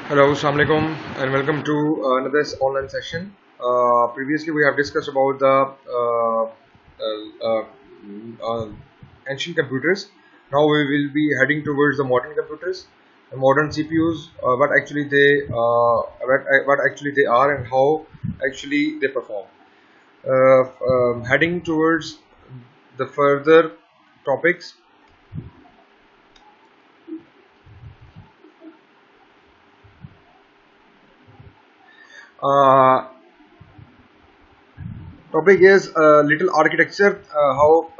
Hello, Assalamu alaikum, and welcome to another online session. Previously, we have discussed about the uh, uh, uh, ancient computers. Now we will be heading towards the modern computers, the modern CPUs. What actually they are, and how actually they perform. Heading towards the further topics. Uh, Topic is little architecture, how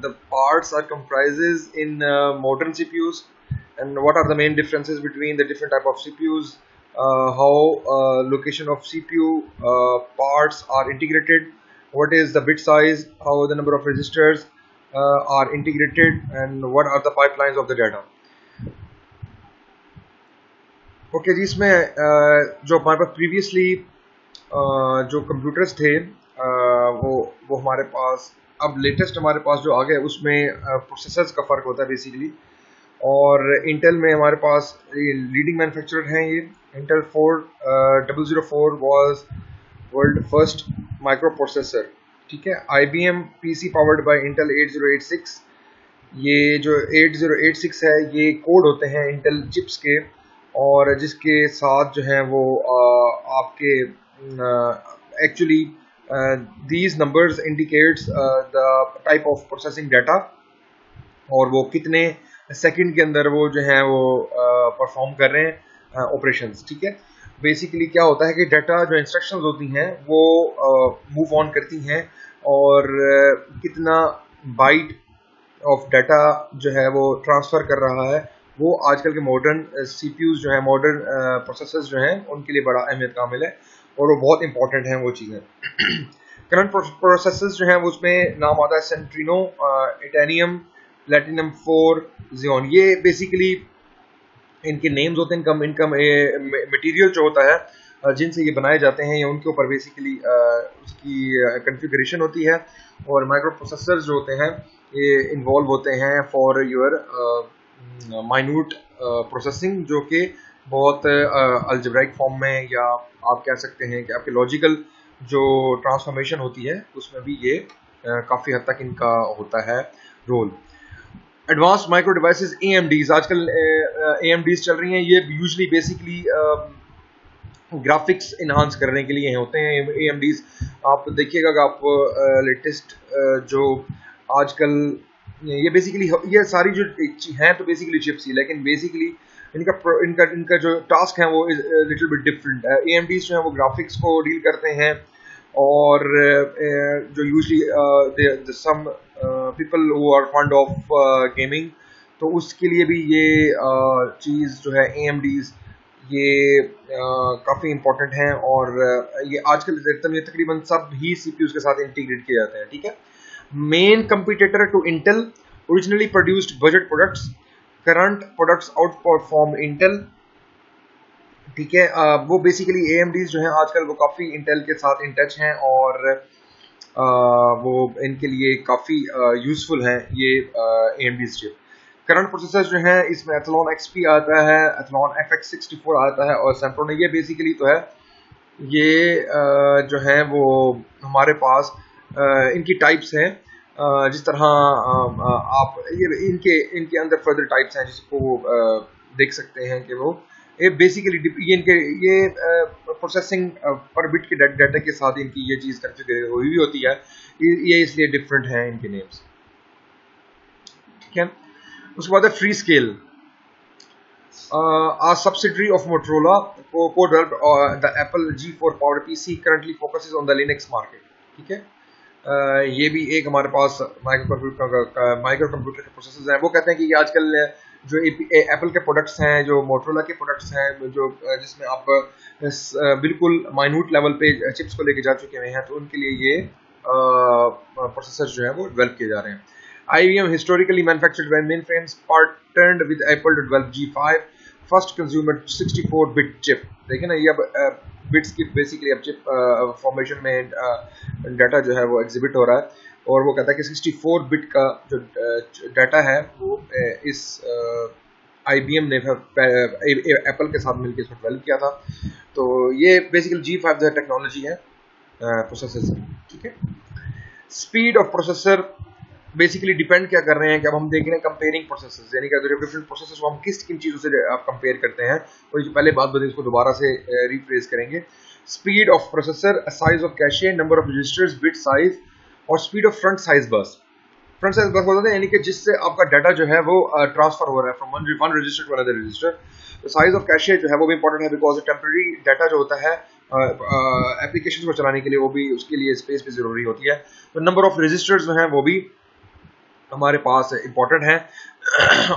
the parts are comprises in modern CPUs, and what are the main differences between the different type of CPUs, how location of CPU parts are integrated, what is the bit size, how the number of registers are integrated, and what are the pipelines of the data. Okay जी, इसमें जो हमारे पास previously जो computers थे, वो हमारे पास अब latest हमारे पास जो आ गए उसमें प्रोसेसर्स का फ़र्क होता है बेसिकली। और इंटेल में हमारे पास ये लीडिंग मैन्युफैक्चरर हैं। ये Intel 4004 was world first micro processor. ठीक है, IBM PC powered by Intel 8086। ये जो 8086 है, ये कोड होते हैं इंटेल चिप्स के, और जिसके साथ जो है वो आपके actually these numbers indicates the type of processing data, और वो कितने सेकंड के अंदर वो जो है वो परफॉर्म कर रहे हैं ऑपरेशंस। ठीक है, बेसिकली क्या होता है कि डाटा जो इंस्ट्रक्शंस होती हैं वो मूव ऑन करती हैं, और कितना बाइट ऑफ डाटा जो है वो ट्रांसफ़र कर रहा है, वो आजकल के मॉडर्न CPUs जो है, मॉडर्न प्रोसेसर्स जो हैं, उनके लिए बड़ा अहमियत कामिल है, और वो बहुत इंपॉर्टेंट हैं वो चीज़ें। करंट प्रोसेसर्स जो हैं वो उसमें नाम आता है सेंट्रिनो, इटेनियम, प्लेटिनम 4, जियोन। ये बेसिकली इनके नेम्स होते हैं। इनका मटेरियल जो होता है जिनसे ये बनाए जाते हैं, या उनके ऊपर बेसिकली उसकी कन्फिगरेशन होती है। और माइक्रो प्रोसेसर्स जो होते हैं ये इन्वॉल्व होते हैं फॉर योर माइन्यूट प्रोसेसिंग, जो कि बहुत अलजेब्राइक फॉर्म में, या आप कह सकते हैं कि आपके लॉजिकल जो ट्रांसफॉर्मेशन होती है उसमें भी ये काफ़ी हद तक इनका होता है role. Advanced micro devices AMDs, आजकल AMDs चल रही हैं। ये यूजली बेसिकली ग्राफिक्स इन्हांस करने के लिए होते हैं AMDs। आप देखिएगा कि आप लेटेस्ट जो आजकल ये बेसिकली ये सारी जो हैं तो बेसिकली चिप्स ही, लेकिन बेसिकली इनका जो टास्क है वो लिटिल बिट डिफरेंट है। AMDs जो है वो ग्राफिक्स को डील करते हैं, और जो usually some people who are fond of gaming, तो उसके लिए भी ये चीज़ जो है AMDs ये काफ़ी इम्पोर्टेंट हैं, और ये आजकल तकरीबन सब ही CPUs के साथ इंटीग्रेट किए जाते हैं। ठीक है, main competitor to Intel, originally produced budget products, current products outperform Intel. ठीक है, वो बेसिकली AMDs जो हैं आजकल वो काफ़ी इंटेल के साथ इन टच हैं, और वो इनके लिए काफ़ी यूज़फुल हैं ये AMDs चिप। करंट प्रोसेसर जो हैं इसमें एथलॉन XP आता है, एथलॉन FX64 आता है, और सेंट्रोन। ये बेसिकली तो है ये जो है वो हमारे पास इनकी टाइप्स हैं। जिस तरह आप ये इनके अंदर फर्दर टाइप्स हैं जिसको देख सकते हैं कि वो ये बेसिकली ये प्रोसेसिंग पर बिट के डाटा के साथ इनकी ये चीज़ कॉन्फ़िगर हुई होती है। ये इसलिए डिफरेंट हैं इनके नेम्स। ठीक है, उसके बाद है free scale, a subsidiary of Motorola, co-developed the Apple G4 Power PC, currently focuses on the Linux market. ठीक है, ये भी एक हमारे पास माइक्रो कंप्यूटर के प्रोसेसर्स हैं। वो कहते हैं कि ये आजकल जो एप्पल के प्रोडक्ट्स हैं, जो मोटरोला के प्रोडक्ट्स हैं, जो जिसमें आप बिल्कुल माइन्यूट लेवल पे चिप्स को लेके जा चुके हुए हैं, तो उनके लिए ये प्रोसेसर जो है वो डेवलप किए जा रहे हैं। IBM historically manufactured by mainframes, partnered with Apple to develop G5, first consumer 64-bit chip। देखें ना, ये अब बिट्स की बेसिकली अब चिप फॉर्मेशन में डाटा जो है वो एग्जिबिट हो रहा है, और वो कहता है कि 64 बिट का जो डाटा है वो इस IBM ने एप्पल के साथ मिलकर इसको डेवलप किया था। तो ये बेसिकली G5 टेक्नोलॉजी है प्रोसेसर, ठीक है। Speed of processor basically depend क्या कर रहे हैं कि अब हम देख रहे हैं कंपेयरिंग प्रोसेसर्स, यानी कि डिफरेंट प्रोसेसर्स को हम किस किन चीज़ों से आप कंपेयर करते हैं। और जो पहले बात बताई उसको दोबारा से रिफ्रेज करेंगे। Speed of processor, size of cache, number of registers, bit size, और speed of front side bus. Front side bus बोलते हैं यानी कि जिससे आपका डाटा जो है वो ट्रांसफर हो रहा है from one register to another register. तो साइज ऑफ कैशे जो है वो भी इंपॉर्टेंट है, बिकॉज टेम्पररी डाटा जो होता है एप्लीकेशन को चलाने के लिए, वो भी उसके लिए स्पेस भी जरूरी होती है। तो नंबर ऑफ रजिस्टर्स जो हैं वो भी हमारे पास इंपॉर्टेंट है।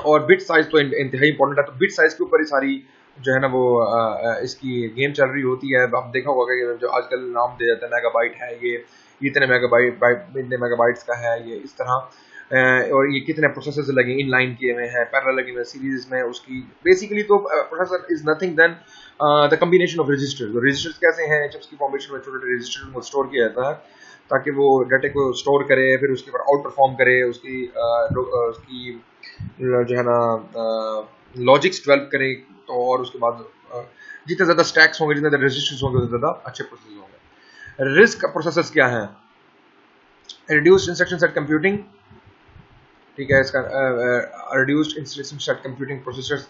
और बिट साइज तो इंतहाई इंपॉर्टेंट है। तो बिट साइज के ऊपर ही सारी जो है ना वो इसकी गेम चल रही होती है। आप देखा होगा कि जो आजकल नाम दे जाता है मेगाबाइट है, ये इतने मेगाबाइट्स का है, ये इस तरह। और ये कितने प्रोसेसर्स लगे इन लाइन किए हुए हैं, पैरेलल लगे हुए सीरीज में उसकी। बेसिकली तो processor is nothing than the combination of registers. Registers कैसे हैं, चिप्स की फॉर्मेशन में छोटे छोटे रजिस्टर्स को स्टोर किया जाता है ताकि वो डाटा को स्टोर करे, फिर उसके ऊपर आउट परफॉर्म करे, उसकी जो है ना लॉजिक्स डेवलप करे। तो और उसके बाद जितने ज़्यादा स्टैक्स होंगे, जितने ज़्यादा रजिस्टर्स होंगे, उतने ज़्यादा अच्छे प्रोसेसर होंगे। रिस्क प्रोसेसर्स क्या हैं? रिड्यूस्ड इंस्ट्रक्शन सेट कंप्यूटिंग, ठीक है। इसका reduced instruction set computing processors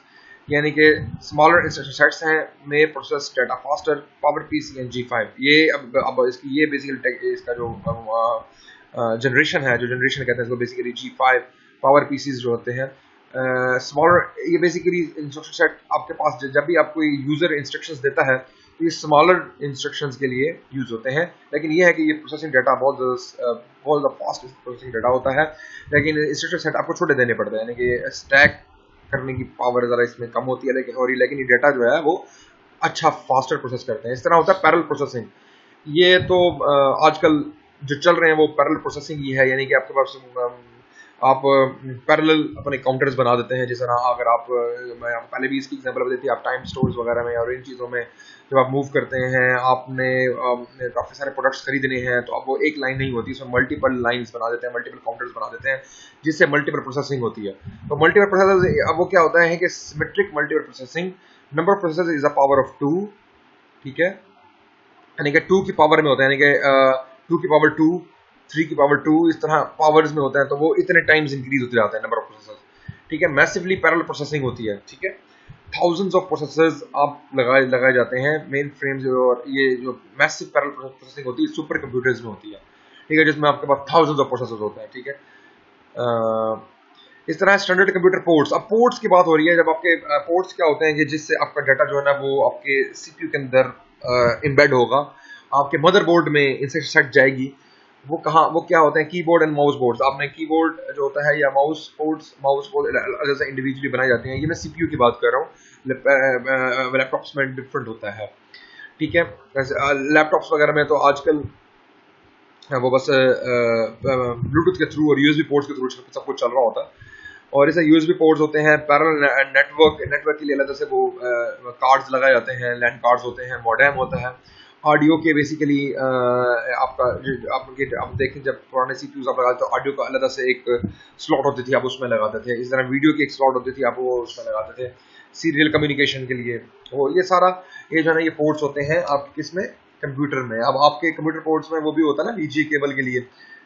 यानी कि स्मॉलर इंस्ट्रक्शन सेट्स हैं में process data faster, power PC and G5। ये अब इसकी ये बेसिकली इसका जो जनरेशन है, जो जनरेशन कहते हैं इसको बेसिकली G5 पावर पीसीज जो होते हैं। स्मॉलर ये बेसिकली इंस्ट्रक्शन सेट आपके पास जब भी आपको यूजर इंस्ट्रक्शंस देता है तो ये स्मॉलर इंस्ट्रक्शंस के लिए यूज होते हैं। लेकिन ये है कि ये प्रोसेसिंग डाटा बहुत ज़्यादा फास्ट प्रोसेसिंग डाटा होता है, लेकिन इंस्ट्रक्शन सेट आपको छोटे देने पड़ते हैं, यानी कि स्टैक करने की पावर ज़रा इसमें कम होती है। लेकिन ये डाटा जो है वो अच्छा फास्टर प्रोसेस करते हैं। इस तरह होता है पैरेलल प्रोसेसिंग। ये तो आजकल जो चल रहे हैं वो पैरेलल प्रोसेसिंग ही है, यानी कि आपके पास आप पैरेलल अपने काउंटर्स बना देते हैं। जिस तरह अगर आप मैं पहले भी इसकी एग्जांपल बताई थी, आप टाइम स्टोर्स वगैरह में और इन चीज़ों में जब आप मूव करते हैं, आपने काफ़ी सारे प्रोडक्ट्स खरीदने हैं, तो आप वो एक लाइन नहीं होती, उसमें मल्टीपल लाइंस बना देते हैं, मल्टीपल काउंटर्स बना देते हैं, जिससे मल्टीपल प्रोसेसिंग होती है। तो मल्टीपल प्रोसेसर अब वो क्या होता है कि symmetric multiple processing, number of processors is a power of 2, ठीक है, यानी कि 2 की पावर में होता है, यानी कि 2 की पावर 2, 3 की पावर 2, इस तरह पावर्स में होता है। तो वो इतने टाइम्स इंक्रीज होते जाते हैं नंबर ऑफ प्रोसेसर्स, ठीक है। मैसिवली पैरेलल प्रोसेसिंग होती है, ठीक है। थाउजेंड्स ऑफ प्रोसेसर्स आप लगाए जाते हैं मेन फ्रेम्स, और ये जो मैसिव पैरेलल प्रोसेसिंग होती है सुपर कंप्यूटर्स में होती है, ठीक है, जिसमें आपके पास थाउजेंड्स ऑफ प्रोसेसर्स होते हैं, ठीक है। इस तरह स्टैंडर्ड कंप्यूटर पोर्ट्स। अब पोर्ट्स की बात हो रही है, जब आपके पोर्ट्स क्या होते हैं कि जिससे आपका डाटा जो है ना वो आपके सीपीयू के अंदर एम्बेड होगा, आपके मदरबोर्ड में इंस्ट्रक्शन सेट जाएगी। वो क्या होते हैं? Keyboard and mouse boards. आपने कीबोर्ड जो होता है या माउस बोर्ड जैसे इंडिविजुअली बनाए जाते हैं, ये मैं सीपीयू की बात कर रहा हूँ। लैपटॉप्स में डिफरेंट होता है, ठीक है। लैपटॉप्स वगैरह में तो आजकल वो बस ब्लूटूथ के थ्रू और यूएसबी पोर्ट्स के थ्रू सब कुछ चल रहा होता है। और इसे यूएसबी पोर्ट्स होते हैं, पैरेलल नेटवर्क के लिए अलग से वो कार्ड्स लगाए जाते हैं, लैंड कार्ड्स होते हैं, मॉडेम होता है। ऑडियो के बेसिकली आप देखें जब पुराने सीपीयूज आप लगाते तो ऑडियो का अलग से एक स्लॉट होती थी, आप उसमें लगाते थे। इस तरह वीडियो की एक स्लॉट होती थी, आप वो उसमें लगाते थे सीरियल कम्युनिकेशन के लिए। तो ये सारा ये जो है ना ये पोर्ट्स होते हैं आपके किसमें? कंप्यूटर में। अब आपके कंप्यूटर पोर्ट्स में वो भी होता है ना VGA केबल के लिए,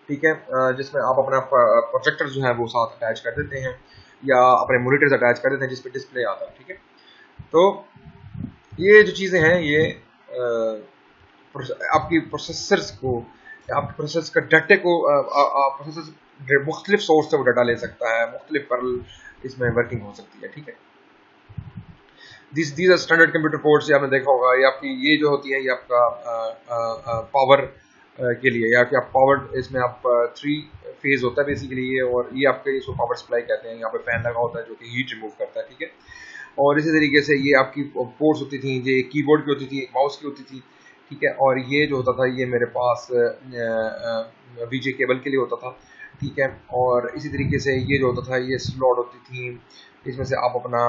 ठीक है, जिसमें आप अपना प्रोजेक्टर जो है वो साथ अटैच कर देते हैं या अपने मॉनिटर्स अटैच कर देते हैं जिसपे डिस्प्ले आता है, ठीक है। तो ये जो चीज़ें हैं ये आपकी प्रोसेसर्स को, आपके प्रोसेसर का डाटे को प्रोसेसर मुख्तलिफ सोर्स से वो डाटा ले सकता है, मुख्तलिफ पैरेलल इसमें वर्किंग हो सकती है, ठीक है। these are standard computer ports. आपने देखा होगा ये आपकी ये जो होती है ये आपका पावर के लिए, या कि आप पावर इसमें आप 3 फेज होता है बेसिकली ये, और ये आपके इसको पावर सप्लाई कहते हैं। यहाँ पे फैन लगा होता है जो कि हीट रिमूव करता है, ठीक है। और इसी तरीके से ये आपकी पोर्ट्स होती थी, ये कीबोर्ड की होती थी, माउस की होती थी, ठीक है। और ये जो होता था ये मेरे पास VGA केबल के लिए होता था, ठीक है। और इसी तरीके से ये जो होता था ये स्लॉट होती थी, इसमें से आप अपना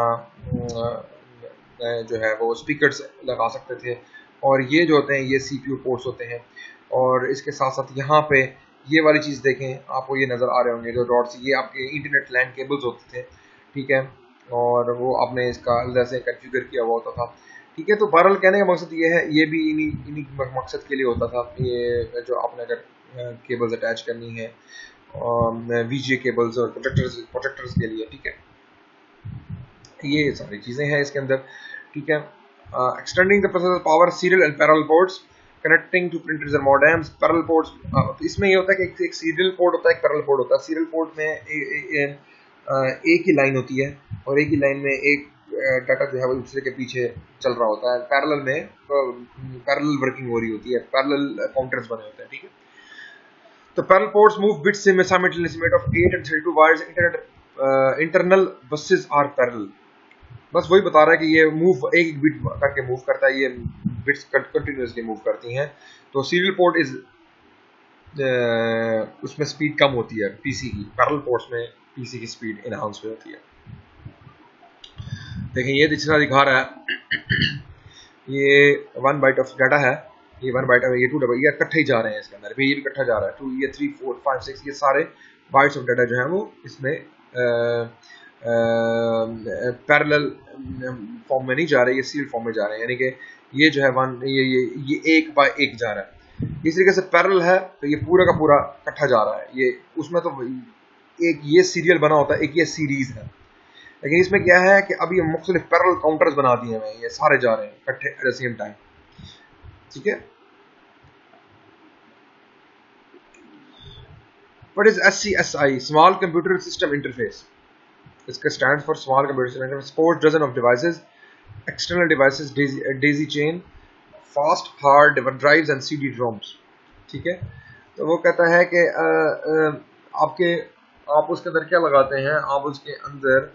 जो है वो स्पीकर्स लगा सकते थे। और ये जो होते हैं ये CPU पोर्ट्स होते हैं। और इसके साथ साथ यहाँ पे ये वाली चीज़ देखें, आपको ये नज़र आ रहे होंगे जो डॉट्स, ये आपके इंटरनेट लैन केबल्स होते थे, ठीक है। और वो आपने इसका जैसे कन्फिगर किया हुआ होता था। ठीक है, तो बहरहाल कहने का मकसद ये है, ये भी इन्हीं मकसद के लिए होता था, ये जो आपने अगर केबल्स अटैच करनी है वीजीए केबल्स और प्रोजेक्टर्स के लिए। ठीक है, ये सारी चीज़ें हैं इसके अंदर। ठीक है, extending the processor power, serial and parallel ports, connecting to printers and modems. Parallel ports इसमें ये होता है कि एक सीरियल पोर्ट होता है, एक पैरेलल पोर्ट होता है। सीरियल पोर्ट में एक ही लाइन होती है और एक ही लाइन में एक डाटा जो है वो दूसरे के पीछे चल रहा होता है। पैरेलल में पैरेलल वर्किंग हो रही होती है, पैरेलल काउंटर्स बने होते हैं। ठीक है, तो parallel ports move bits simultaneously made of 8 and 32 wires, internal buses are parallel. बस वही बता रहा है कि ये मूव एक एक बिट करके मूव करता है, ये बिट्स कंटिन्यूसली मूव करती हैं। तो सीरियल पोर्ट इज उसमें स्पीड कम होती है पीसी की, पैरेलल पोर्ट्स में पीसी की स्पीड इनहांस हो जाती है। देखें ये दूसरा दिखा रहा है, ये 1 बाइट ऑफ डाटा है, ये 1 बाइट है, ये 2 डबल, ये इकट्ठे ही जा रहे हैं इसके अंदर, ये भी इकट्ठा जा रहा है। 2 ये 3 4 5 6 ये सारे बाइट्स ऑफ डाटा जो है वो इसमें पैरेलल फॉर्म में नहीं जा रहे, ये सीरियल फॉर्म में जा रहे हैं, यानी कि ये जो है ये 1 बाय 1 जा रहा है। इस तरीके से पैरेलल है तो ये पूरा का पूरा इकट्ठा जा रहा है, ये उसमें तो एक ये सीरियल बना होता है, एक ये सीरीज है। लेकिन इसमें क्या है कि अभी मुख्तलिफ पैरेलल काउंटर्स बना दिए हैं, ये सारे जा रहे हैं इकट्ठे एट द सेम टाइम। ठीक है, what is SCSI? Small computer system interface. इसका stand for small computer system interface, supports dozen of devices, external devices, daisy chain, fast hard drives and CD ROMs. ठीक है, तो वो कहता है कि आप उसके अंदर क्या लगाते हैं, आप उसके अंदर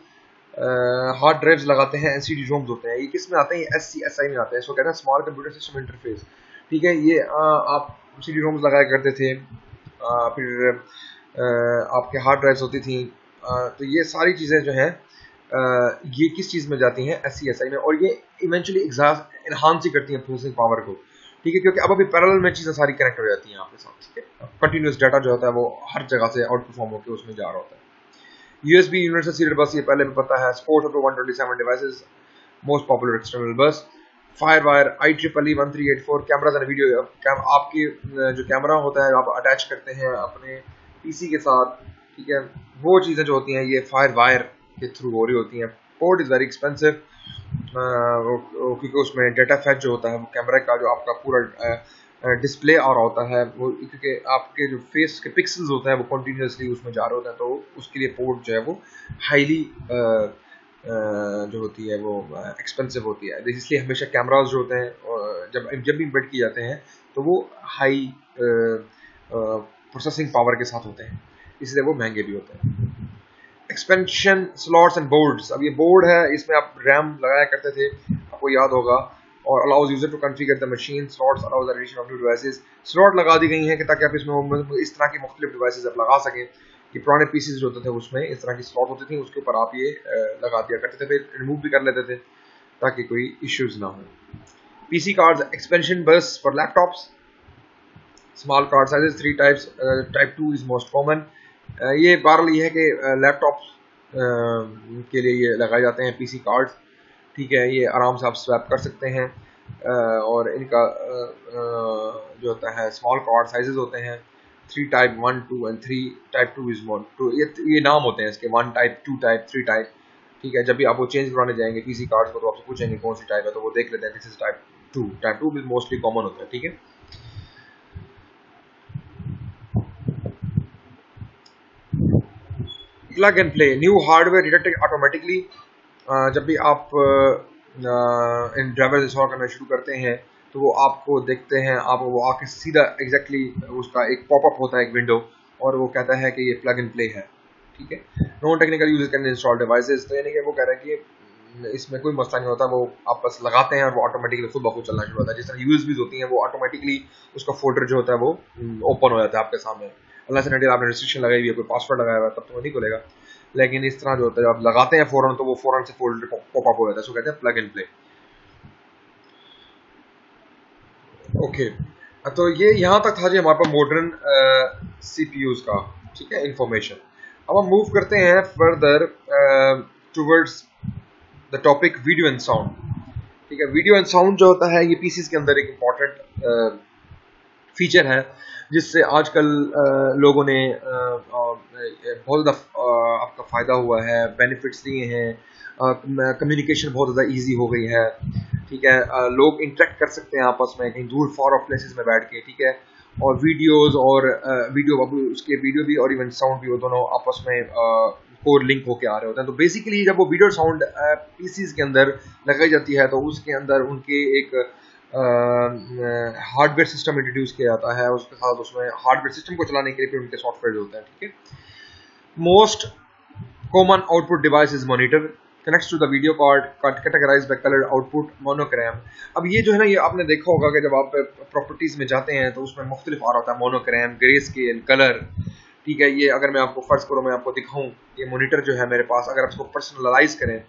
हार्ड ड्राइव्स लगाते हैं, CD रोम्स होते हैं। ये किस में आते हैं? ये SCSI में आते हैं। इसको कहते हैं स्मॉल कंप्यूटर सिस्टम इंटरफेस। ठीक है, ये आप CD रोम्स लगाया करते थे, फिर आपके हार्ड ड्राइव्स होती थी, तो ये सारी चीज़ें जो हैं ये किस चीज़ में जाती हैं? SCSI में, और ये इवेंचुअली इन्हांस ही करती हैं प्रोसेसिंग पावर को। ठीक है, क्योंकि अब अभी पैरेलल में चीज़ें सारी कनेक्ट हो जाती हैं आपके साथ। ठीक है, कंटिन्यूस डाटा जो होता है वो हर जगह से आउट परफॉर्म होकर उसमें जा रहा होता है। USB यूनिवर्सल सीरियल बस, ये पहले भी पता है। Support up to 127 devices, most popular external bus. FireWire IEEE 1384, cameras and video. आपकी जो कैमरा होता है आप अटैच करते हैं अपने PC के साथ, ठीक है, वो चीज़ें जो होती हैं ये फायरवायर के थ्रू हो रही होती हैं। पोर्ट इज़ वेरी एक्सपेंसिव क्योंकि उसमें डेटा फैच जो होता है वो कैमरा का जो आपका पूरा डिस्प्ले आ रहा होता है वो, क्योंकि आपके जो फेस के पिक्सल्स होते हैं वो कंटिन्यूसली उसमें जा रहे होते हैं, तो उसके लिए पोर्ट जो है वो हाईली जो होती है वो एक्सपेंसिव होती है। इसलिए हमेशा कैमराज जो होते हैं जब भी इम्बेड किए जाते हैं तो वो हाई प्रोसेसिंग पावर के साथ होते हैं, इसलिए वो महंगे भी होते हैं। एक्सपेंशन स्लॉट्स एंड बोर्ड्स, अब ये बोर्ड है, इसमें आप रैम लगाया करते थे, आपको याद होगा, और allows user to configure the machine. Slots allows the addition of new devices, slot लगा दी गई हैं कि ताकि आप इसमें इस तरह की मुख्तलिफ डिवाइसेस आप लगा सकें। कि पुराने पीसीज जो होते थे उसमें इस तरह की स्लॉट होती थी, उसके ऊपर आप ये लगा दिया करते थे, फिर रिमूव भी कर लेते थे ताकि कोई इश्यूज ना हो। PC कार्ड्स, एक्सपेंशन बस for laptops, small card sizes 3 types, type 2 is most common. ये बहरहाल ये है कि लैपटॉप के लिए ये लगाए जाते हैं PC कार्ड्स। ठीक है, ये आराम से आप स्वैप कर सकते हैं, और इनका जो होता है स्मॉल कार्ड साइजेस होते हैं 3 टाइप, 1 2 एंड 3 टाइप 2 इज मोर टू, ये नाम होते हैं इसके, 1 टाइप 2 टाइप 3 टाइप। ठीक है, जब भी आप वो चेंज करवाने जाएंगे PC कार्ड्स को तो आपसे पूछेंगे कौन सी टाइप है, तो वो देख लेते हैं दिस इज टाइप 2। टाइप 2 भी मोस्टली कॉमन होता है। ठीक है, plug and play, new hardware detected automatically. जब भी आप इन ड्राइवर्स इंस्टॉल करना शुरू करते हैं तो वो आपको देखते हैं, आप वो आके सीधा एग्जैक्टली उसका एक पॉपअप होता है, एक विंडो, और वो कहता है कि ये प्लग एंड प्ले है। ठीक है, non technical users can install devices, तो यानी कि वो कह रहा है कि इसमें कोई मसला नहीं होता, वो आप बस लगाते हैं और वो ऑटोमेटिकली खुद ब खुद चलना शुरू होता है। जिस तरह यूएसबीज होती हैं वो ऑटोमेटिकली उसका फोल्डर जो होता है वो ओपन हो जाता है आपके सामने, अल्लाह से नडी आपने रिस्ट्रिक्शन लगाई हुई है, कोई पासवर्ड लगाया हुआ है तब तो वो नहीं खुलेगा। लेकिन इस तरह जो होता है आप लगाते हैं फौरन तो वो फौरन से फोल्डर पॉपअप हो जाता है, उसको कहते हैं प्लग एंड प्ले। ओके, तो ये यहाँ तक था जी हमारे पास मॉडर्न CPUs का, ठीक है, इंफॉर्मेशन। अब हम मूव करते हैं further towards the topic video and sound. ठीक है, वीडियो एंड साउंड जो होता है ये पीसीज के अंदर एक इम्पॉर्टेंट फीचर है, जिससे आजकल लोगों ने बहुत ज़्यादा आपका फ़ायदा हुआ है, बेनिफिट्स दिए हैं, कम्युनिकेशन बहुत ज़्यादा इजी हो गई है। ठीक है, लोग इंटरेक्ट कर सकते हैं आपस में कहीं दूर फॉर ऑफ प्लेसेस में बैठ के। ठीक है, और वीडियोस और वीडियो उसके वीडियो भी और इवन साउंड भी वो दोनों आपस में कोर लिंक होके आ रहे होते हैं। तो बेसिकली जब वो वीडियो साउंड पीसीज के अंदर लगाई जाती है तो उसके अंदर उनके एक हार्डवेयर सिस्टम इंट्रोड्यूस किया जाता है, उसके साथ उसमें हार्डवेयर सिस्टम को चलाने के लिए फिर उनके सॉफ्टवेयर होते हैं। ठीक है, most common output device is monitor, connects to the video card, categorised by colour output monochrome. अब ये जो है ना, ये आपने देखा होगा कि जब आप प्रॉपर्टीज में जाते हैं तो उसमें मुख्तलिफ आ रहा होता है, मोनोक्रैम, ग्रे स्केल, कलर। ठीक है, ये अगर मैं आपको फर्ज करूँ, मैं आपको दिखाऊं, ये मॉनिटर जो है मेरे पास, अगर आप इसको पर्सनलाइज करें,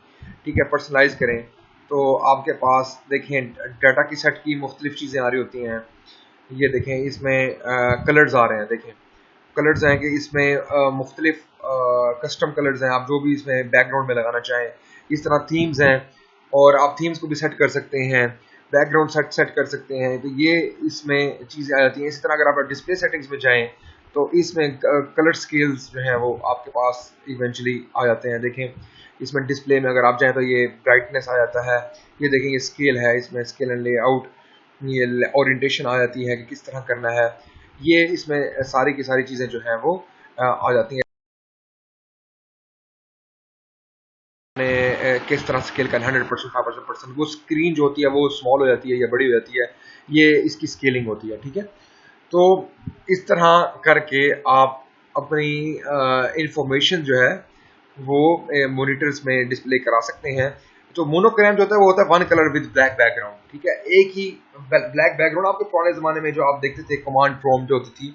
ठीक है, पर्सनलाइज करें तो आपके पास देखें डाटा की सेट की मुख्तलिफ चीज़ें आ रही होती हैं। ये देखें, इसमें कलर्स आ रहे हैं, देखें कलर्स हैं कि इसमें मुख्तलिफ कस्टम कलर्स हैं, आप जो भी इसमें बैकग्राउंड में लगाना चाहें। इस तरह थीम्स हैं और आप थीम्स को भी सेट कर सकते हैं, बैकग्राउंड सेट कर सकते हैं। तो ये इसमें चीज़ें आ जाती हैं। इसी तरह अगर आप डिस्प्ले सेटिंग्स में जाएं तो इसमें कलर स्केल्स जो हैं वो आपके पास इवेंचुअली आ जाते हैं। देखें, इसमें डिस्प्ले में अगर आप जाएं तो ये ब्राइटनेस आ जाता है। ये देखें, ये स्केल है, इसमें स्केल एंड लेआउट, ये ओरिएंटेशन आ जाती है कि किस तरह करना है। ये इसमें सारी की सारी चीज़ें जो हैं वो आ जाती हैं। किस तरह स्केल करना, 100%, 5%, वो स्क्रीन जो होती है वो स्मॉल हो जाती है या बड़ी हो जाती है, ये इसकी स्केलिंग होती है। ठीक है, तो इस तरह करके आप अपनी इंफॉर्मेशन जो है वो मॉनिटर्स में डिस्प्ले करा सकते हैं। तो मोनोक्रैम जो होता है वो होता है one colour with black background. ठीक है, एक ही ब्लैक बैकग्राउंड। आपके पुराने ज़माने में जो आप देखते थे कमांड प्रॉम्प्ट जो होती थी,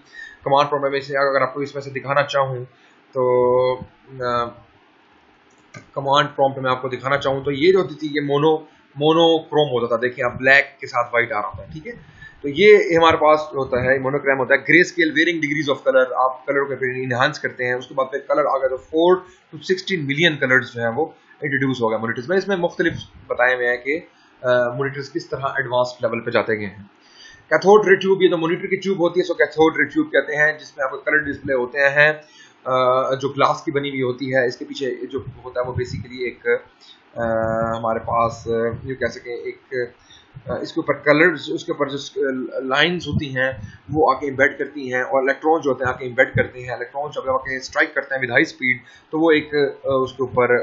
कमांड प्रॉम्प्ट में से अगर आपको इसमें से दिखाना चाहूँ तो कमांड प्रॉम्प्ट में आपको दिखाना चाहूँ तो ये जो होती थी ये मोनोक्रोम होता था। देखिए, आप ब्लैक के साथ व्हाइट आ रहा होता है। ठीक है, तो ये हमारे पास होता है मोनोक्रैम होता है। Grey scale, varying degrees of colour, आप कलर को फिर इनहांस करते हैं। उसके बाद फिर कलर आ गया तो 4 to 16 मिलियन कलर्स जो है वो इंट्रोड्यूस हो गया मॉनिटर्स में। इसमें मुख्तलिफ बताए हुए हैं कि मॉनिटर्स किस तरह एडवांस लेवल पे जाते गए हैं। कैथोड रे ट्यूब, ये जो मॉनिटर की ट्यूब होती है इसको कैथोड रे ट्यूब कहते हैं, जिसमें आपको कलर डिस्प्ले होते हैं जो ग्लास की बनी हुई होती है। इसके पीछे जो होता है वो बेसिकली एक हमारे पास ये कह सकें एक इसके ऊपर कलर्स, उसके ऊपर जो लाइंस होती हैं वो आके इम्बेड करती हैं और इलेक्ट्रॉन जो होते हैं आके इम्बेड करते हैं। इलेक्ट्रॉन जब आके स्ट्राइक करते हैं विद हाई स्पीड तो वो एक उसके ऊपर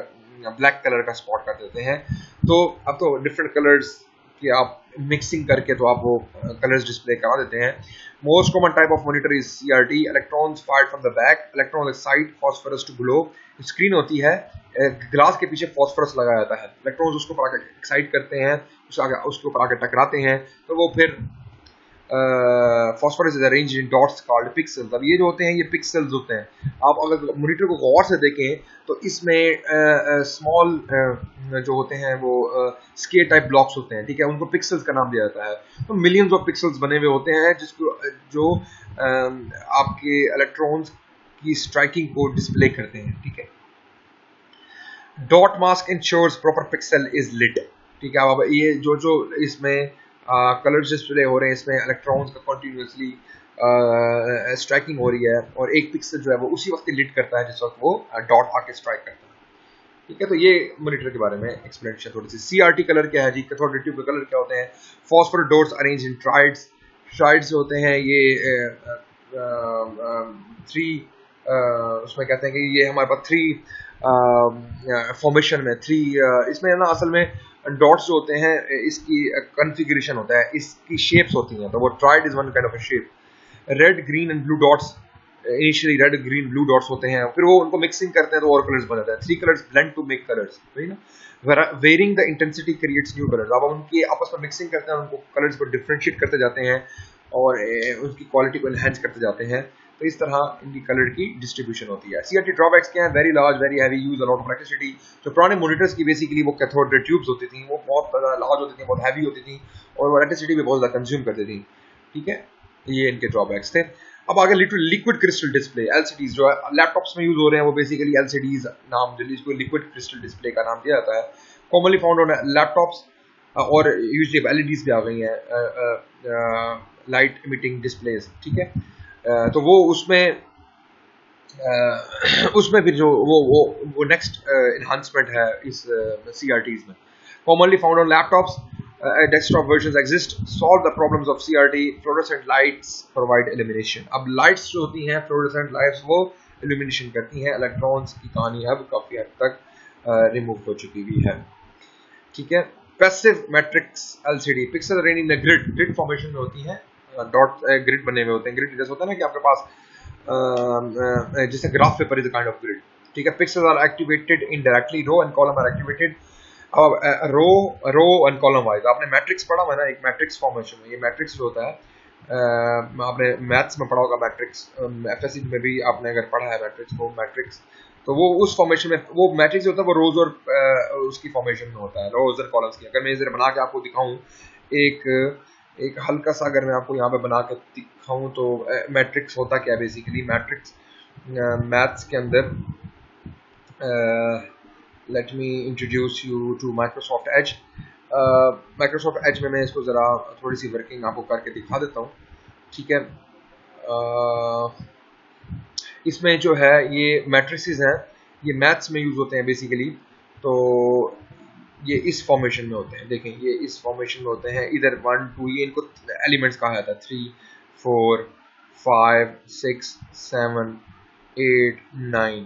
ब्लैक कलर का स्पॉट कर देते हैं। तो अब तो डिफरेंट कलर्स की आप मिक्सिंग करके तो आप वो कलर्स डिस्प्ले करा देते हैं। Most common type of monitor is CRT, electrons fired from the back, electron excite phosphorus to glow. Screen होती है, ग्लास के पीछे फॉस्फोरस लगाया जाता है, इलेक्ट्रॉन्स उसको ऊपर आके एक्साइट करते हैं, उसके ऊपर आके टकराते हैं तो वो फिर phosphorus is arranged in dots called pixels. अब ये जो होते हैं ये पिक्सेल्स होते हैं। आप अगर मॉनिटर को गौर से देखें तो इसमें स्मॉल जो होते हैं वो स्केल टाइप ब्लॉक्स होते हैं। ठीक है, उनको पिक्सेल्स का नाम दिया जाता है। तो मिलियंस ऑफ पिक्सेल्स बने हुए होते हैं जिसको जो आपके इलेक्ट्रॉन्स की स्ट्राइकिंग को डिस्प्ले करते हैं। ठीक है, dot mask ensures proper pixel is lit. ठीक है, अब ये जो इसमें कलर्स डिस्प्ले हो रहे हैं, इसमें इलेक्ट्रॉन्स का कंटिन्यूसली स्ट्राइकिंग हो रही है और एक पिक्सल जो है वो उसी वक्त लिट करता है जिस वक्त वो डॉट आके स्ट्राइक करता है। ठीक है, तो ये मॉनिटर के बारे में एक्सप्लेनेशन थोड़ी सी। CRT कलर क्या है जी, कैथोड रे ट्यूब के कलर क्या होते हैं। Phosphor dots arrange in triads, triads होते हैं ये 3 उसमें कहते हैं कि ये हमारे पास 3 फॉर्मेशन में 3 इसमें ना असल में डॉट्स जो होते हैं इसकी कॉन्फ़िगरेशन होता है, इसकी शेप्स होती हैं। तो वो tried is one kind of a shape. Red, green and blue dots, initially red, green, blue dots होते हैं, फिर वो उनको मिक्सिंग करते हैं तो और कलर्स बन जाते हैं। 3 colours blend to make colours, सही ना। Varying the intensity creates new colours. अब उनकी आपस में मिक्सिंग करते हैं, उनको कलर्स को डिफरेंशिएट करते जाते हैं और उनकी क्वालिटी को एनहेंस करते जाते हैं। तो इस तरह इनकी कलर की डिस्ट्रीब्यूशन होती है। CRT ड्रॉबैक्स क्या है, very large, very heavy use, a lot of electricity. जो पुराने मॉनिटर्स की बेसिकली वो कैथोड रे ट्यूब्स होती थी, वो बहुत लार्ज होती थी, बहुत हैवी होती थी और वो इलेक्ट्रिसिटी भी बहुत ज़्यादा कंज्यूम करती थी। ठीक है, ये इनके ड्रॉबैक्स थे। अब आगे लिक्विड क्रिस्टल डिस्प्ले एलसीडीज जो है लैपटॉप्स में यूज हो रहे हैं वो बेसिकली एलसीडीज नाम जिसको लिक्विड क्रिस्टल डिस्प्ले का नाम दिया जाता है, कॉमनली फाउंड ऑन लैपटॉप्स और यूजली एलईडीज भी आ गई हैं लाइट इमिटिंग डिस्प्लेज, ठीक है। तो वो उसमें उसमें फिर जो वो नेक्स्ट इन्हांसमेंट है इस CRTs में, commonly found on laptops desktop versions exist, solve the problems of CRT, fluorescent lights provide illumination. अब लाइट्स जो होती हैं फ्लोरोसेंट लाइट्स वो इल्यूमिनेशन करती हैं, इलेक्ट्रॉन्स की कहानी अब काफ़ी हद तक रिमूव हो चुकी हुई है, ठीक है। Passive matrix LCD pixel arrange in grid formation में होती हैं, डॉट ग्रिड बने हुए होते हैं, ग्रिड जैसे होता है ना कि आपके पास जैसे graph paper is a kind of grid, ठीक है। Pixels are activated indirectly, row and column are activated row and column wise. आपने मैट्रिक्स पढ़ा हुआ है ना, एक मैट्रिक्स फॉर्मेशन में, ये मैट्रिक्स जो होता है आपने मैथ्स में पढ़ा होगा, मैट्रिक्स FSC में भी आपने अगर पढ़ा है मैट्रिक्स को, मैट्रिक्स तो वो उस फॉर्मेशन में, वो मैट्रिक्स होता है वो रोज और उसकी फॉर्मेशन में होता है, रोज और कॉलम्स की। अगर मैं इधर बना के आपको दिखाऊं एक हल्का सा, अगर मैं आपको यहाँ पे बना के दिखाऊं तो मैट्रिक्स होता क्या है बेसिकली, मैट्रिक्स मैथ्स के अंदर let me introduce you to Microsoft Edge. Microsoft Edge में मैं इसको ज़रा थोड़ी सी वर्किंग आपको करके दिखा देता हूँ, ठीक है। इसमें जो है ये मैट्रिसेस हैं, ये मैथ्स में यूज होते हैं बेसिकली, तो ये इस फॉर्मेशन में होते हैं, देखें ये इस फॉर्मेशन में होते हैं, इधर 1 2 ये इनको एलिमेंट्स कहा जाता है, 3 4 5 6 7 8 9,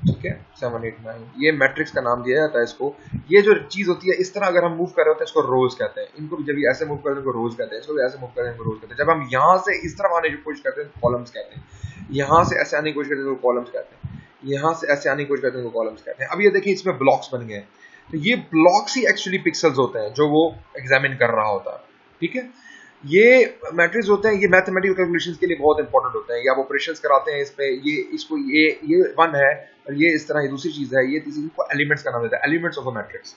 ठीक है, 7 8 9, ये मैट्रिक्स का नाम दिया जाता है इसको। ये जो चीज़ होती है इस तरह अगर हम मूव कर रहे होते हैं इसको रोज कहते हैं, इनको भी जब ये ऐसे मूव करते हैं इनको रोज कहते हैं, इसको भी ऐसे मूव करते हैं इनको रोज कहते हैं। जब हम यहाँ से इस तरफ आने की कोशिश करते हैं कॉलम्स कहते हैं, यहाँ से ऐसे आने की कोशिश करते हैं तो कॉलम्स कहते हैं, यहाँ से ऐसे आने की कोशिश करते हैं तो कॉलम्स कहते हैं। अब ये देखिए इसमें ब्लॉक्स बन गए, तो ये ब्लॉक्स ही एक्चुअली पिक्सल्स होते हैं जो वो एग्जामिन कर रहा होता है, ठीक है। ये मैट्रिक्स होते हैं, ये मैथमेटिकल कैलकुलेशंस के लिए बहुत इंपॉर्टेंट होते हैं, या आप ऑपरेशंस कराते हैं इस पे, ये इसको ये 1 है और ये इस तरह ये दूसरी चीज़ है, ये तीसरी को एलिमेंट्स का नाम देता है, एलिमेंट्स ऑफ अ मैट्रिक्स,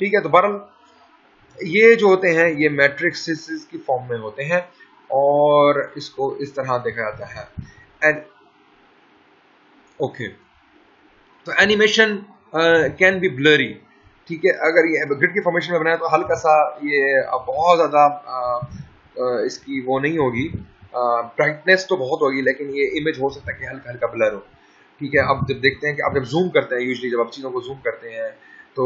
ठीक है। तो बहरहाल ये जो होते हैं ये मैट्रिक्स की फॉर्म में होते हैं और इसको इस तरह देखा जाता है। एंड ओके, तो एनिमेशन कैन बी ब्लरी, ठीक है। अगर ये ग्रिड की फॉर्मेशन में बनाया तो हल्का सा ये बहुत ज़्यादा इसकी वो नहीं होगी, ब्राइटनेस तो बहुत होगी, लेकिन ये इमेज हो सकता है कि हल्का हल्का ब्लर हो, ठीक है। अब जब देखते हैं कि आप जब जूम करते हैं, यूजुअली जब आप चीज़ों को जूम करते हैं तो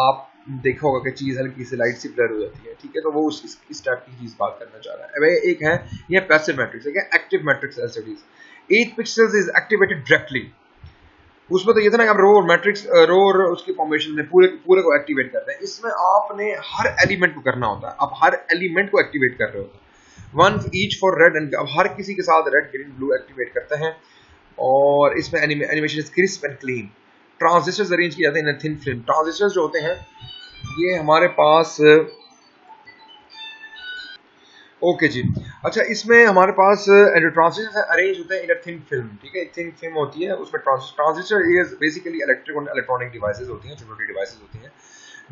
आप देखा होगा कि चीज़ हल्की सी लाइट सी ब्लर हो जाती है, ठीक है। तो वो इस टाइप की चीज़ बात करना चाह रहा है। अब एक है ये पैसिव मैट्रिक्स, एक है active matrix LCDs। 8 pixels is activated directly, उसमें तो ये था ना कि आप रो और मैट्रिक्स रो और उसकी फॉर्मेशन में पूरे को एक्टिवेट करते हैं, इसमें आपने हर एलिमेंट को करना होता है, आप हर एलिमेंट को एक्टिवेट कर रहे होते हैं, 1 ईच फॉर रेड एंड, अब हर किसी के साथ रेड ग्रीन ब्लू एक्टिवेट करते हैं। और इसमें animation is crisp and clean, transistors arrange किए जाते हैं इन थिन फिल्म। ट्रांजिस्टर्स जो होते हैं ये हमारे पास ओके जी, अच्छा इसमें हमारे पास ट्रांजिस्टर अरेंज होते हैं इन अ थिन फिल्म, ठीक है। एक थिन फिल्म होती है उसमें ट्रांजिस्टर इज बेसिकली इलेक्ट्रिक और इलेक्ट्रॉनिक डिवाइसेस होती हैं, छोटी डिवाइसेस होती हैं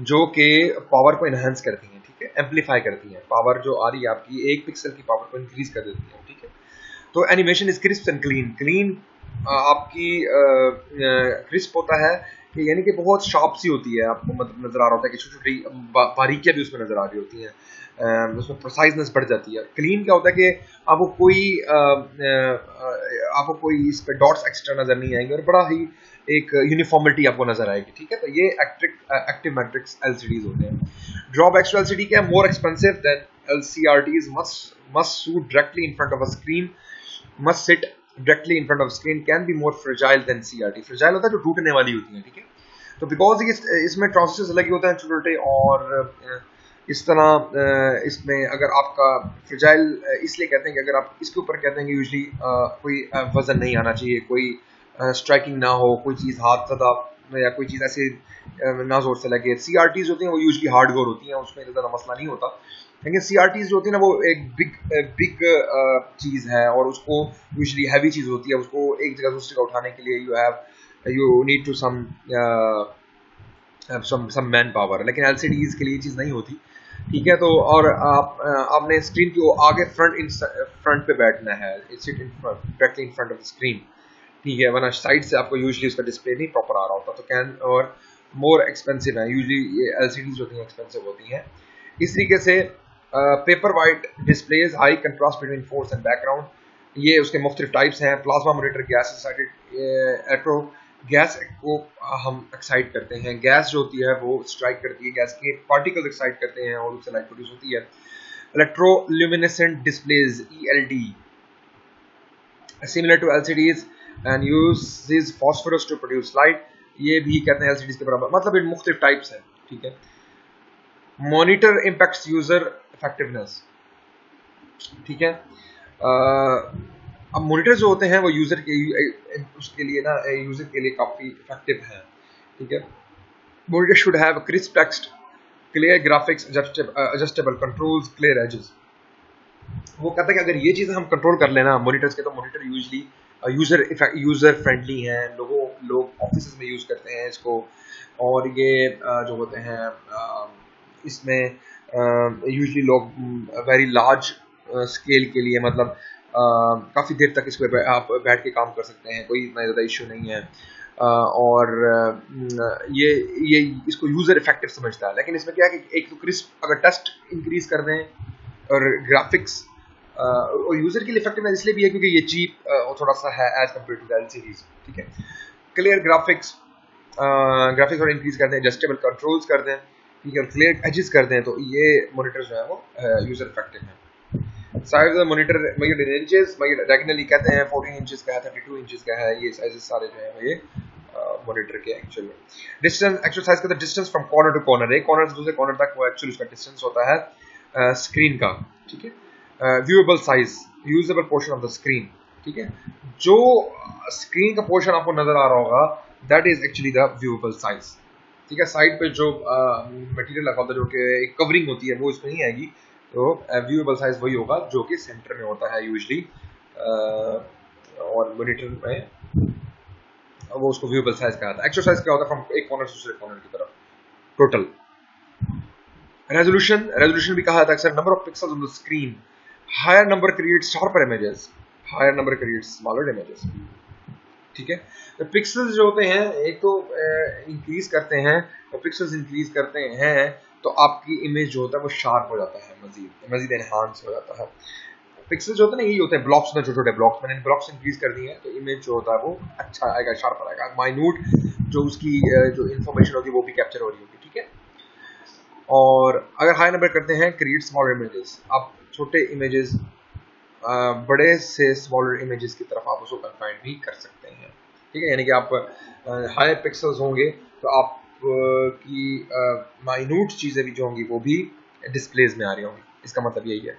जो कि पावर को इनहेंस करती हैं, ठीक है, एम्पलीफाई करती हैं, पावर जो आ रही है आपकी एक पिक्सल की पावर को इंक्रीज कर देती है, ठीक है। तो animation is crisp and clean आपकी क्रिस्प होता है कि यानी कि बहुत शार्प सी होती है, आपको मतलब नजर आ रहा होता है कि छोटी छोटी बारीकियां भी उसमें नजर आ रही होती हैं, उसमें प्रिसाइजनेस बढ़ जाती है। क्लीन क्या होता है कि आपको कोई इस पे डॉट्स एक्स्ट्रा नजर नहीं आएंगे और बड़ा ही एक यूनिफॉर्मिटी आपको नजर आएगी, ठीक है। तो ये एक्टिव मैट्रिक्स LCDs होते हैं। ड्रॉबैक्स टू LCD क्या है, more expensive than LCRTs, must shoot directly in front of a screen, must sit directly in front of screen, can be more fragile than CRT। fragile होता है जो टूटने वाली होती है, ठीक है। तो बिकॉज इसमें ट्रांजिस्टर्स अलग ही होते हैं छोटे छोटे, और इस तरह इसमें अगर आपका फ्रेजाइल इसलिए कहते हैं कि अगर आप इसके ऊपर कहते हैं कि यूजली कोई वजन नहीं आना चाहिए, कोई स्ट्राइकिंग ना हो, कोई चीज़ हाथ ज़्यादा या कोई चीज़ ऐसे ना जोर से लगे। CRTs होती हैं वो यूजली हार्डकोर होती हैं, उसमें ज़्यादा मसला नहीं होता, लेकिन CRTs जो होती है ना वो एक बिग चीज़ है और उसको यूजली हैवी चीज़ होती है, उसको एक जगह दूसरी जगह उठाने के लिए you need to some man power, लेकिन LCDs के लिए ये चीज़ नहीं होती। ठीक है। तो और आपने स्क्रीन की आगे फ्रंट पे बैठना है, sit in directly in front of the screen, ठीक है, वरना साइड से आपको यूजुअली उसका डिस्प्ले नहीं प्रॉपर आ रहा होता। तो कैन और मोर एक्सपेंसिव है, यूजुअली ये एलसीडीज होती हैं एक्सपेंसिव होती हैं। इस तरीके से paper white displays, high contrast between force and background, ये उसके मुख्तलिफ टाइप्स हैं। प्लाज्मा मॉनिटर, गैस एक्साइटेड एट्रो, गैस को हम एक्साइट करते हैं, गैस जो होती है वो स्ट्राइक करती है, गैस के पार्टिकल्स एक्साइट करते हैं और उससे लाइट प्रोड्यूस होती है। Electroluminescent displays ELD, similar to LCDs and uses phosphorus to produce light, ये भी कहते हैं LCDs के बराबर, मतलब इन मुख्तलिफ टाइप्स हैं, ठीक है। मॉनिटर इम्पैक्ट्स यूजर इफेक्टिवनेस, ठीक है। अब मॉनिटर जो होते हैं वो यूजर के उसके लिए ना, यूजर के लिए काफी इफेक्टिव है, ठीक है। Monitor should have crisp text, clear graphics, adjustable controls, clear edges. वो कहता है कि अगर ये चीजें हम कंट्रोल कर लेना मॉनिटर्स के, तो मॉनिटर यूजली यूजर फ्रेंडली हैं, लोग ऑफिस में यूज करते हैं इसको। और ये जो होते हैं इसमें यूजली लोग वेरी लार्ज स्केल के लिए, मतलब काफ़ी देर तक इस पर आप बैठ के काम कर सकते हैं, कोई इतना ज़्यादा इशू नहीं है। और ये इसको यूज़र इफेक्टिव समझता है। लेकिन इसमें क्या है कि एक तो क्रिस्प, अगर टेस्ट इंक्रीज कर दें, और ग्राफिक्स और यूज़र के लिए इफेक्टिव इसलिए भी है क्योंकि ये चीप थोड़ा सा है as compare to the LCDs, ठीक है। क्लियर ग्राफिक्स, ग्राफिक्स और इंक्रीज कर दें, एडजस्टेबल कंट्रोल्स कर दें, ठीक है, और क्लियर एजेस कर दें, तो ये मॉनिटर जो है वो यूज़र इफेक्टिव है। Size of monitor measured in inches, diagonally कहते हैं 14 इंचेस का है, 32 इंचेस का है, ये साइजेस सारे जो है ये मॉनिटर के एक्चुअल में। डिस्टेंस, एक्चुअल साइज का distance from corner to corner, एक कॉर्नर से दूसरे कॉर्नर तक वो एक्चुअली उसका डिस्टेंस होता है स्क्रीन का, ठीक है। Viewable size, usable portion of the screen, ठीक है। जो स्क्रीन का पोर्शन आपको नजर आ रहा होगा that is actually the viewable size, ठीक है। साइड पे जो मटेरियल लगा होता है जो कि एक कवरिंग होती है वो इसमें नहीं आएगी, तो व्यूएबल साइज वही होगा जो कि सेंटर में होता है यूजुअली, और मॉनिटर में वो उसको व्यूएबल साइज कहा था। एक्चुअल साइज क्या होता है फ्रॉम एक कॉर्नर से दूसरे कॉर्नर की तरफ टोटल। रेजोल्यूशन, रेजोल्यूशन भी कहा जाता है अक्सर, number of pixels on the screen, higher number creates sharper images, higher number creates smaller images, ठीक है। तो पिक्सेल्स जो होते हैं एक तो इंक्रीज करते हैं, और पिक्सेल्स इंक्रीज करते हैं तो आपकी इमेज जो होता है वो शार्प हो जाता है, मजीद एनहांस हो जाता है। पिक्सेल्स जो होते हैं ना, यही होते हैं ब्लॉक्स में, छोटे छोटे ब्लॉक्स, मैंने ब्लॉक्स इंक्रीज कर दिए हैं तो इमेज जो होता है वो अच्छा आएगा, शार्प आएगा, माइन्यूट जो उसकी जो इन्फॉर्मेशन होगी वो भी कैप्चर हो रही होगी, ठीक है। और अगर हाई नंबर करते हैं क्रिएट स्मॉलर इमेजेस, आप छोटे इमेजेस बड़े से स्मॉलर इमेजेस की तरफ आप उसको कन्फाइन भी कर सकते हैं, ठीक है। यानी कि आप हाई पिक्सल्स होंगे तो आप की माइन्यूट चीज़ें भी जो होंगी वो भी डिस्प्लेज में आ रही होंगी, इसका मतलब यही है।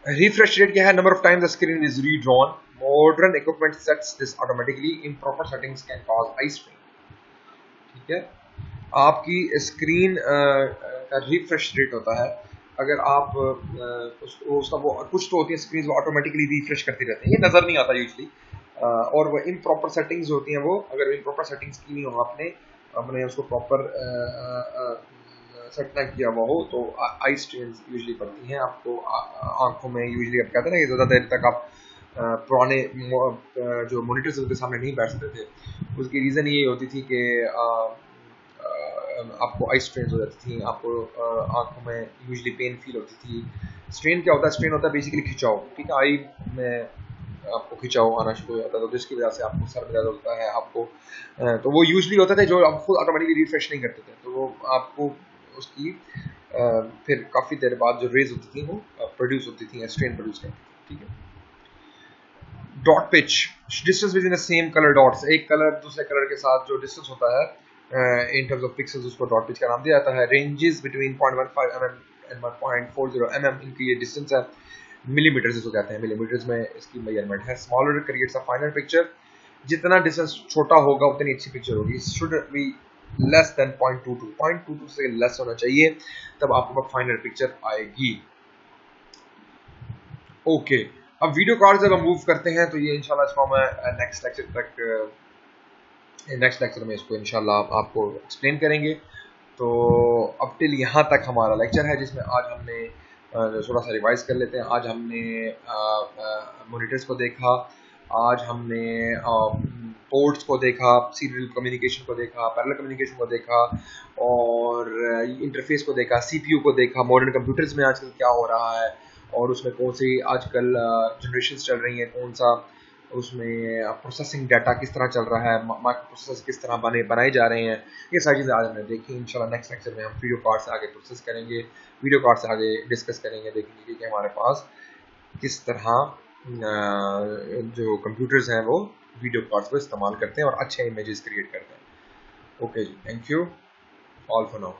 रिफ्रेश रेट क्या है, number of time the screen is redrawn, modern equipment sets this automatically, improper settings can cause eye strain, ठीक है। आपकी स्क्रीन का रिफ्रेश रेट होता है, अगर आप उसका वो कुछ तो होती है स्क्रीन वो ऑटोमेटिकली रिफ्रेश करती रहती है, ये नज़र नहीं आता यूजली, और वो इम्प्रॉपर सेटिंग्स होती हैं, वो अगर इम्प्रॉपर सेटिंग्स की नहीं हो आपने उसको प्रॉपर सेट ना किया हुआ हो तो आई स्ट्रेन्स यूजली पड़ती हैं आपको आंखों में। यूजली आप कहते हैं ना कि ज़्यादा देर तक आप पुराने जो मॉनिटर्स उनके सामने नहीं बैठ सकते थे, उसकी रीज़न ये होती थी कि आपको आई स्ट्रेन हो जाती थी, आपको आंखों में यूजली पेन फील होती थी। स्ट्रेन क्या होता है, स्ट्रेन होता है बेसिकली खिंचाव, ठीक है, आई में आपको खिंचाव आना शुरू हो जाता है, तो जिसकी वजह से आपको सर में दर्द होता है आपको, तो वो यूजली होता था जो आप खुद ऑटोमेटिकली रिफ्रेश नहीं करते थे, तो वो आपको उसकी फिर काफ़ी देर बाद जो रेज होती थी वो प्रोड्यूस होती थी, स्ट्रेन प्रोड्यूस करती थी, ठीक है। Dot pitch, distance between the same colour dots, एक कलर दूसरे कलर के साथ जो डिस्टेंस होता है इन टर्म्स ऑफ पिक्सेल्स उसको डॉट पिच का नाम दिया जाता है। Ranges between 0.15 mm and 1.40 mm, इनकी ये डिस्टेंस है, मिलीमीटर्स इसको कहते हैं, मिलीमीटर्स में इसकी मेजरमेंट है। स्मॉलर क्रिएट्स अ फाइनर पिक्चर, जितना डिस्टेंस छोटा होगा उतनी अच्छी पिक्चर होगी। शुड बी लेस देन 0.22 से लेस होना चाहिए, तब आपके पास फाइनल पिक्चर आएगी। ओके, अब वीडियो कार्ड जब हम मूव करते हैं तो ये इंशाल्लाह इसको हम नेक्स्ट लेक्चर में इसको इंशाल्लाह आपको एक्सप्लेन करेंगे। तो अब टिल यहाँ तक हमारा लेक्चर है, जिसमें आज हमने थोड़ा सा रिवाइज कर लेते हैं। आज हमने मॉनिटर्स को देखा, आज हमने पोर्ट्स को देखा, सीरियल कम्युनिकेशन को देखा, पैरेलल कम्युनिकेशन को देखा, और इंटरफेस को देखा, सीपीयू को देखा, मॉडर्न कंप्यूटर्स में आजकल क्या हो रहा है और उसमें कौन सी आजकल जनरेशन्स चल रही हैं, कौन सा उसमें प्रोसेसिंग डाटा किस तरह चल रहा है, माइक्रो प्रोसेसर किस तरह बनाए जा रहे हैं। ये सारी चीज़ें आज हमने देखी। इंशाल्लाह नेक्स्ट लेक्चर में हम वीडियो कार्ड से आगे प्रोसेस करेंगे, वीडियो कार्ड से आगे डिस्कस करेंगे, देखेंगे कि हमारे पास किस तरह जो कंप्यूटर्स हैं वो वीडियो कार्ड्स को इस्तेमाल करते हैं और अच्छे इमेजेस क्रिएट करते हैं। ओके जी, thank you all for now.